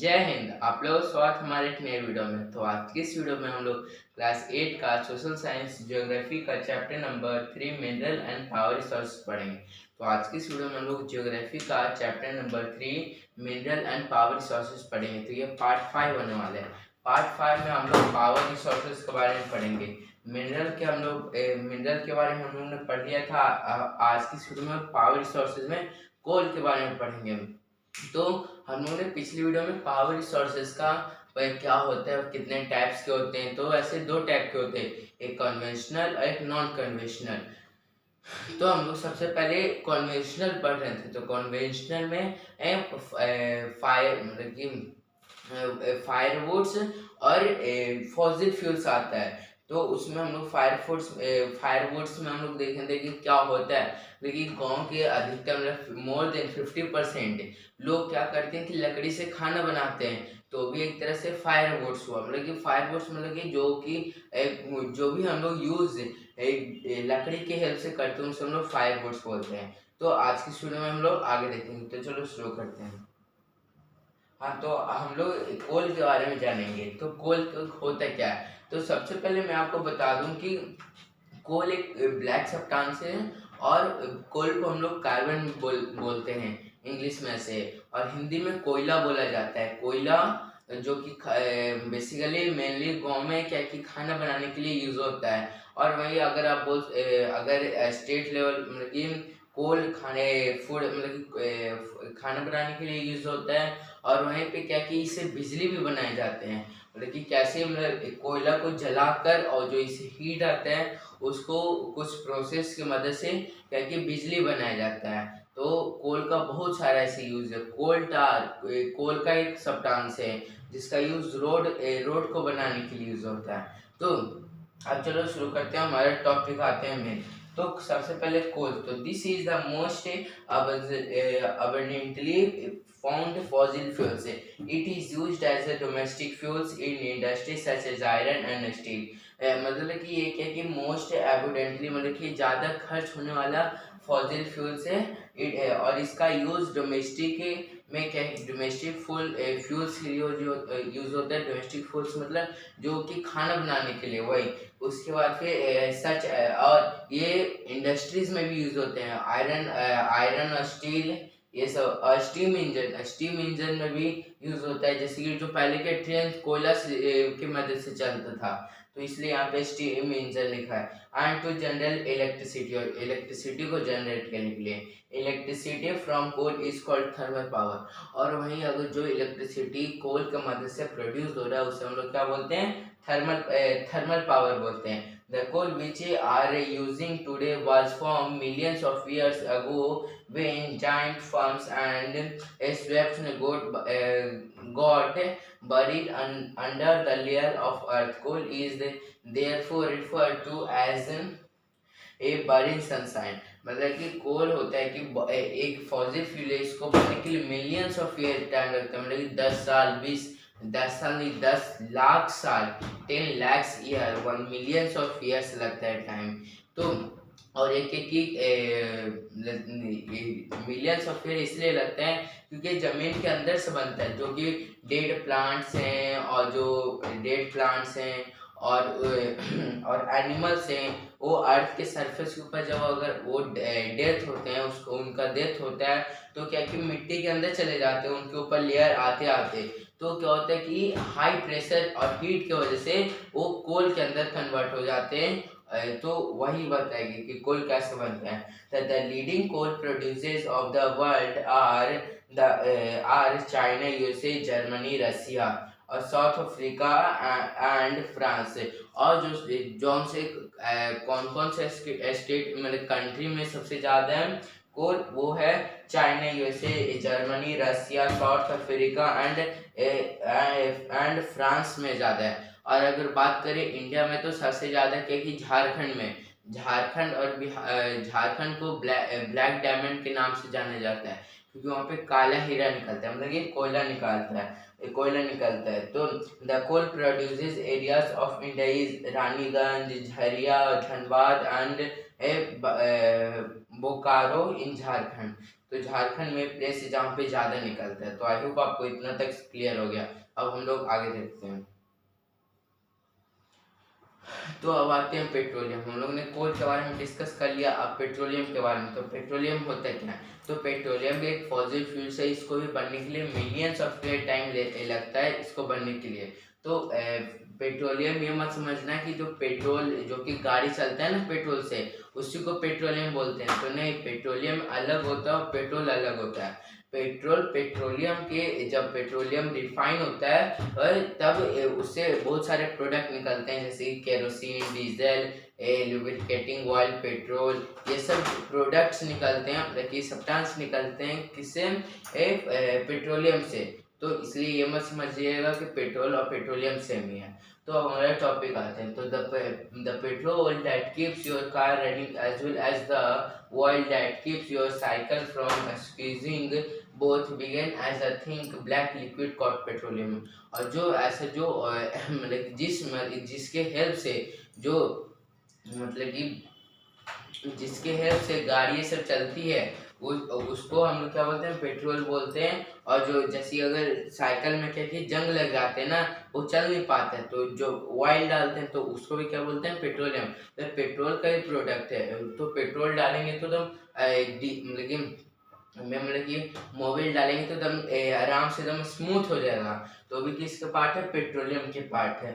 जय हिंद। आप लोग स्वागत हमारे एक नए वीडियो में। तो आज की इस वीडियो में हम लोग क्लास 8 का सोशल साइंस ज्योग्राफी का chapter number 3 mineral and power resource पढ़ेंगे। तो आज की इस वीडियो में हम लोग ज्योग्राफी का chapter number 3 mineral and power resources पढ़ेंगे। तो ये पार्ट 5 होने वाला है। पार्ट 5 में हम लोग पावर रिसोर्सेज के बारे में पढ़ेंगे। मिनरल के बारे में हम लोगों ने पढ़ लिया था। आज की इस वीडियो में पावर रिसोर्सेज में कोल के बारे में पढ़ेंगे। तो हम लोगों ने पिछली वीडियो में पावर रिसोर्सेज का क्या होता है और कितने टाइप्स के होते हैं। तो ऐसे दो टाइप के होते हैं, एक कन्वेंशनल और एक नॉन कन्वेंशनल। तो हम लोग सबसे पहले कन्वेंशनल पढ़ रहे थे। तो कन्वेंशनल में फायर मतलब कि फायरवुड्स और फॉसिल फ्यूल्स आता है। तो उसमें हम लोग फायरवुड्स में हम लोग देखेंगे कि क्या होता है। लेकिन गांव के अधिकतर मोर देन 50% लोग क्या करते हैं कि लकड़ी से खाना बनाते हैं। तो भी एक तरह से फायरवुड्स हुआ। मतलब कि फायरवुड्स मतलब कि जो भी हम लोग यूज लकड़ी के हेल्प से करते हैं उसे हम लोग फायरवुड्स बोलते हैं। तो आज की वीडियो में हम लोग आगे देखेंगे। तो चलो शुरू करते हैं। हाँ, तो हम लोग कोल के बारे में जानेंगे। तो कोल होता क्या है। तो सबसे पहले मैं आपको बता दूं कि कोल एक ब्लैक सब्सटेंस है और कोल को हम लोग कार्बन बोलते हैं इंग्लिश में से, और हिंदी में कोयला बोला जाता है। कोयला जो कि बेसिकली मेनली गांव में क्या कि खाना बनाने के लिए यूज होता है। और वही अगर अगर स्टेट लेवल मतलब कि कोल फूड मतलब कि खाना बनाने के लिए यूज होता है। और वहीं पे क्या कि इससे बिजली भी बनाए जाते हैं। मतलब कि कैसे मतलब कोयला को जलाकर और जो इससे हीट आता है उसको कुछ प्रोसेस की मदद से क्या कि बिजली बनाया जाता है। तो कोल का बहुत सारा ऐसे यूज है। कोल का एक सब्सटेंस है जिसका यूज रोड को बनाने के लिए यूज होता है। तो अब चलो शुरू करते हैं, हमारे टॉपिक आते हैं मेन। तो सबसे पहले कोल। तो this is the most abundantly found fossil fuels. It is used as a domestic fuels in industries such as iron and steel. मतलब कि ये क्या कि मोस्ट एबुडेंटली मतलब कि ज़्यादा खर्च होने वाला फॉसिल फ्यूल्स है। और इसका यूज़ डोमेस्टिक में क्या है, डोमेस्टिक फ्यूल्स के लिए यूज़ होता है। डोमेस्टिक फ्यूल्स मतलब जो कि खाना बनाने के लिए, वही। उसके बाद फिर और ये इंडस्ट्रीज में भी यूज़ होते हैं। आयरन और स्टील ये सब। और स्टीम इंजन में भी यूज़ होता है। जैसे कि जो पहले के ट्रेन कोयला की मदद से चलता था, तो इसलिए यहाँ पे स्टीम इंजन लिखा है। एंड टू जनरल इलेक्ट्रिसिटी, और इलेक्ट्रिसिटी को जनरेट करने के लिए electricity from coal is called thermal power. और वहीं अगर जो इलेक्ट्रिसिटी कोल की मदद से प्रोड्यूस हो रहा है उसे हम लोग क्या बोलते हैं, थर्मल पावर बोलते हैं। The coal which are using today was formed millions of years ago when giant farms and swaps got buried under the layer of earth. Coal is therefore referred to as a burning sunshine. मतलब कि कोल होता है कि एक fossil fuel है, इसको बनने के लिए मिलियंस ऑफ ईयर टाइम लगता है। मतलब कि 10 साल नहीं, 10 लाख साल, 10 lakhs year, 1 millions of years लगता है टाइम। तो और एक एक की मिलियंस ऑफ ईयर इसलिए लगता है क्योंकि जमीन के अंदर से बनता है। जो कि डेड प्लांट्स हैं और जो डेड प्लांट्स हैं और एनिमल्स हैं, वो अर्थ के सरफेस के ऊपर जब अगर वो डेथ होते हैं, उसको उनका डेथ होता है तो क्या कि मिट्टी के अंदर चले जाते हैं। उनके ऊपर लेयर आते आते तो क्या होता है कि हाई प्रेशर और हीट की वजह से वो कोल के अंदर कन्वर्ट हो जाते हैं। तो वही बताएगी कि कोल कैसे बनता है। The leading coal producers of the world are China, USA, Germany, Russia और साउथ अफ्रीका एंड फ्रांस। और जो से कौन कौन से स्टेट मतलब कंट्री में सबसे ज़्यादा है कोल, वो है China, USA, Germany, Russia, South Africa and France में ज़्यादा है। और अगर बात करें इंडिया में तो सबसे ज़्यादा क्या कि झारखंड में, झारखंड को ब्लैक डायमंड के नाम से जाना जाता है क्योंकि वहाँ पे काला हीरा निकलता है। मतलब ये कोयला निकलता है। तो the coal produces areas of India is Raniganj, Jharia, Dhanbad and Bokaro in Jharkhand. तो झारखंड में प्लेस जहाँ पे ज़्यादा निकलता है। तो आई होप आपको इतना तक क्लियर हो गया। अब हम लोग आगे देखते हैं। तो अब आते हैं पेट्रोलियम। हम लोग ने कोल के बारे में डिस्कस कर लिया, अब पेट्रोलियम के बारे में। तो पेट्रोलियम होता है क्या है? तो पेट्रोलियम भी एक फॉसिल फ्यूल है, इसको भी बनने के लिए मिलियंस ऑफ ईयर टाइम लगता है इसको बनने के लिए। तो पेट्रोलियम ये मत समझना कि जो पेट्रोल जो कि गाड़ी चलता है ना पेट्रोल से, उसी को पेट्रोलियम बोलते हैं। तो नहीं, पेट्रोलियम अलग होता है और पेट्रोल अलग होता है। पेट्रोलियम के जब पेट्रोलियम रिफाइन होता है और तब उससे बहुत सारे प्रोडक्ट निकलते हैं, जैसे kerosene, diesel, lubricating oil, petrol, ये सब प्रोडक्ट्स निकलते हैं, मतलब ये सब्सटेंस निकलते हैं किससे? पेट्रोलियम से। तो इसलिए ये मत समझिएगा कि पेट्रोल और पेट्रोलियम सेम ही है। तो हमारा टॉपिक आते हैं। तो the petrol that keeps your car running as well as the oil that keeps your cycle from squeezing both began as a think black liquid called petroleum. और जो ऐसा जो मतलब जिसके हेल्प से जो मतलब कि जिसके हेल्प से गाड़ी सब चलती है उसको हम लोग क्या बोलते हैं? पेट्रोल बोलते हैं। और जो जैसे अगर साइकिल में क्या कि जंग लग जाते हैं ना, वो चल नहीं पाते हैं, तो जो ऑयल डालते हैं तो उसको भी क्या बोलते हैं? पेट्रोलियम। तो पेट्रोल का ही प्रोडक्ट है। तो पेट्रोल डालेंगे तो मतलब कि मोबिल डालेंगे तो एकदम आराम से एकदम स्मूथ हो जाएगा। तो भी किसका पार्ट है? पेट्रोलियम के पार्ट है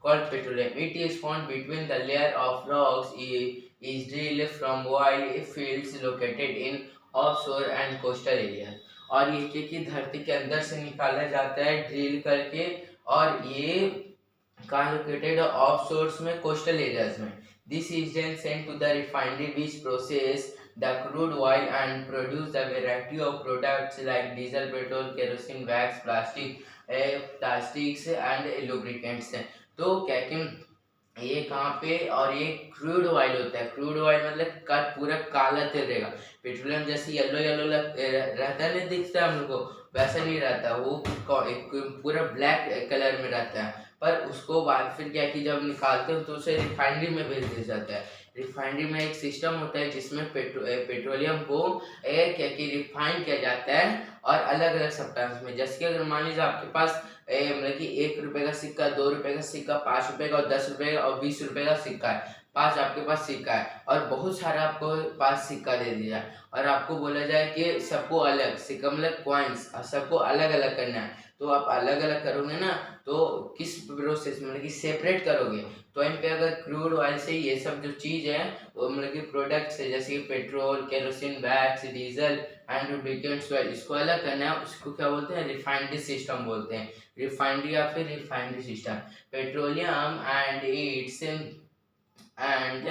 called petroleum. It is found between the layer of rocks is drilled from oil fields located in offshore and coastal areas। और ये कि धरती के अंदर से निकाला जाता है ड्रिल करके, और ये कहाँ लोकेटेड? ऑफशोर्स में, कोस्टल एरियाज में। This is then sent to the refinery which process the crude oil and produce a variety of products like diesel, petrol, kerosene, wax, plastics and lubricants। तो क्या कि ये कहाँ पे? और ये क्रूड ऑयल होता है। क्रूड ऑयल मतलब पूरा काला तेल रहेगा। पेट्रोलियम जैसे येलो येलो रहता है, नहीं दिखता है हम लोग को, वैसा नहीं रहता, वो पूरा ब्लैक कलर में रहता है। पर उसको बाद फिर क्या कि जब निकालते हो तो उसे रिफाइनरी में भेज दिया जाता है। रिफाइनरी में एक सिस्टम होता है जिसमें पेट्रोलियम को क्या कि रिफाइन किया जाता है और अलग अलग सब्सटेंस में। जैसे कि अगर मान लीजिए आपके पास मतलब कि 1 रुपए का सिक्का, 2 रुपए का सिक्का, 5 रुपए का और 10 रुपए का और 20 रुपए का सिक्का है। 5 आपके पास सिक्का है और बहुत सारा आपको पास सिक्का दे दिया है, और आपको बोला जाए कि सबको अलग सिक्का मतलब कॉइन्स सबको अलग अलग करना है। तो आप अलग अलग करोगे ना, तो किस प्रोसेस मतलब कि सेपरेट करोगे। तो इन पे अगर क्रूड ऑयल से ये सब जो चीज़ है वो मतलब कि प्रोडक्ट्स है, जैसे petrol, kerosene, wax, diesel and lubricants, इसको अलग करना है, उसको क्या बोलते हैं? रिफाइनरी सिस्टम बोलते हैं। रिफाइनरी या फिर refinery system. Petroleum and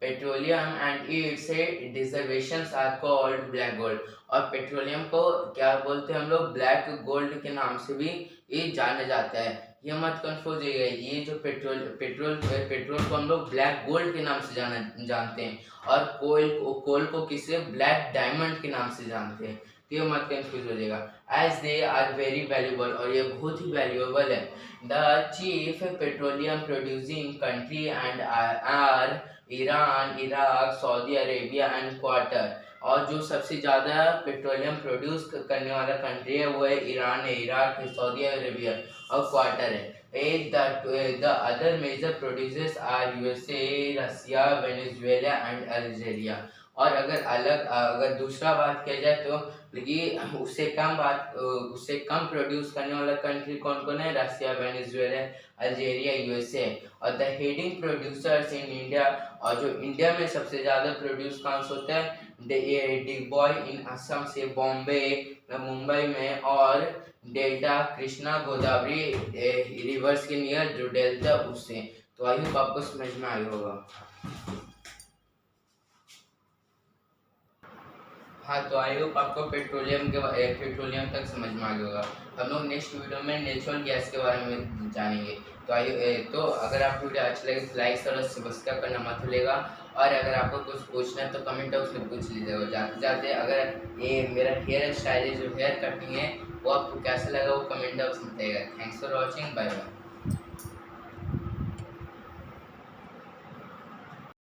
petroleum and its derivations are called black gold. और पेट्रोलियम को क्या बोलते हैं हम लोग? ब्लैक गोल्ड के नाम से भी ये जाना जाता है। ये मत कंफ्यूज होइएगा, ये जो पेट्रोल को हम लोग ब्लैक गोल्ड के नाम से जानते हैं, और कोल को किसे? ब्लैक डायमंड के नाम से जानते हैं। तो ये मत कंफ्यूज हो जाएगा, as they are very valuable, और ये बहुत ही वैल्यूएबल है। The chief petroleum producing country and are Iran, Iraq, Saudi Arabia and Qatar. और जो सबसे ज़्यादा पेट्रोलियम प्रोड्यूस करने वाला कंट्री है वो है ईरान है, इराक है, सऊदी अरेबिया और क्वार्टर है। The other major producers are USA, Russia, Venezuela and Algeria. और अगर दूसरा बात किया जाए तो लेकिन उससे कम प्रोड्यूस करने वाला कंट्री कौन कौन है? रसिया, वेनेजुएला, अल्जीरिया, यूएसए। और the heading producers in India, और जो इंडिया में सबसे ज़्यादा प्रोड्यूस कहाँ से होता है? डिगबॉय इन असम से, बॉम्बे मुंबई में, और डेल्टा कृष्णा गोदावरी रिवर्स के नियर जो डेल्टा उससे। तो आई होप आपको समझ में आया होगा। हाँ, तो आई होप आपको पेट्रोलियम तक समझ में आ गया होगा। हम लोग नेक्स्ट वीडियो में नेचुरल गैस के बारे में जानेंगे। तो अगर आपको वीडियो अच्छा लगे तो लाइक और सब्सक्राइब करना मत भूलिएगा। और अगर आपको कुछ पूछना है तो कमेंट बॉक्स में पूछ लीजिएगा। जाते जाते अगर ये मेरा हेयर स्टाइल जो हेयर कटिंग है वो आपको कैसा लगा वो कमेंट बॉक्स में बताइएगा। Thanks for watching, bye bye.